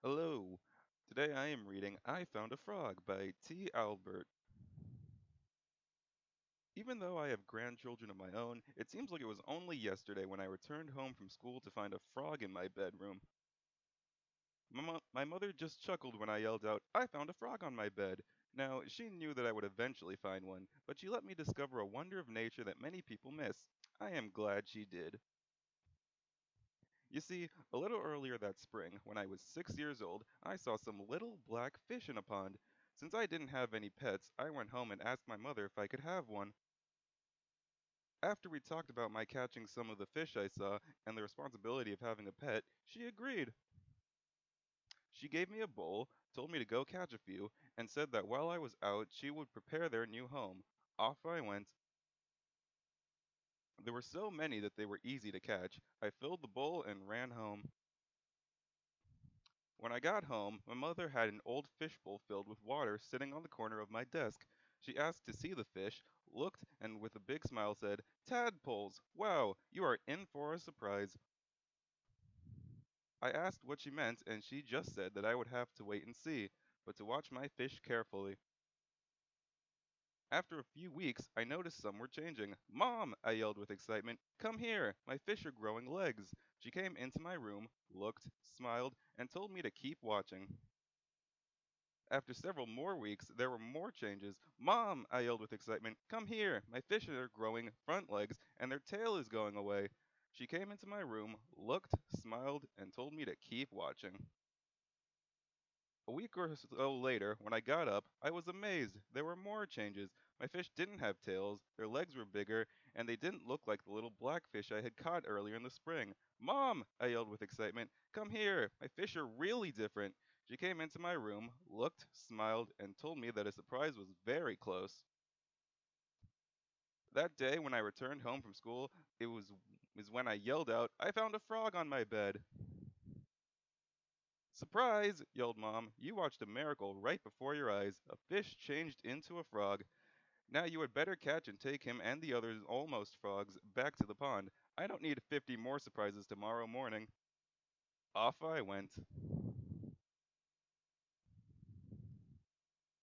Hello. Today I am reading I Found a Frog by T. Albert. Even though I have grandchildren of my own, it seems like it was only yesterday when I returned home from school to find a frog in my bedroom. My mother just chuckled when I yelled out, I found a frog on my bed. Now, she knew that I would eventually find one, but she let me discover a wonder of nature that many people miss. I am glad she did. You see, a little earlier that spring, when I was 6 years old, I saw some little black fish in a pond. Since I didn't have any pets, I went home and asked my mother if I could have one. After we talked about my catching some of the fish I saw and the responsibility of having a pet, she agreed. She gave me a bowl, told me to go catch a few, and said that while I was out, she would prepare their new home. Off I went. There were so many that they were easy to catch. I filled the bowl and ran home. When I got home, my mother had an old fishbowl filled with water sitting on the corner of my desk. She asked to see the fish, looked, and with a big smile said, Tadpoles! Wow, you are in for a surprise. I asked what she meant, and she just said that I would have to wait and see, but to watch my fish carefully. After a few weeks, I noticed some were changing. Mom! I yelled with excitement. Come here! My fish are growing legs. She came into my room, looked, smiled, and told me to keep watching. After several more weeks, there were more changes. Mom! I yelled with excitement. Come here! My fish are growing front legs, and their tail is going away. She came into my room, looked, smiled, and told me to keep watching. A week or so later, when I got up, I was amazed. There were more changes. My fish didn't have tails, their legs were bigger, and they didn't look like the little black fish I had caught earlier in the spring. Mom! I yelled with excitement. Come here! My fish are really different. She came into my room, looked, smiled, and told me that a surprise was very close. That day, when I returned home from school, is when I yelled out, I found a frog on my bed. Surprise! Yelled Mom. You watched a miracle right before your eyes. A fish changed into a frog. Now you had better catch and take him and the other almost frogs back to the pond. I don't need 50 more surprises tomorrow morning. Off I went.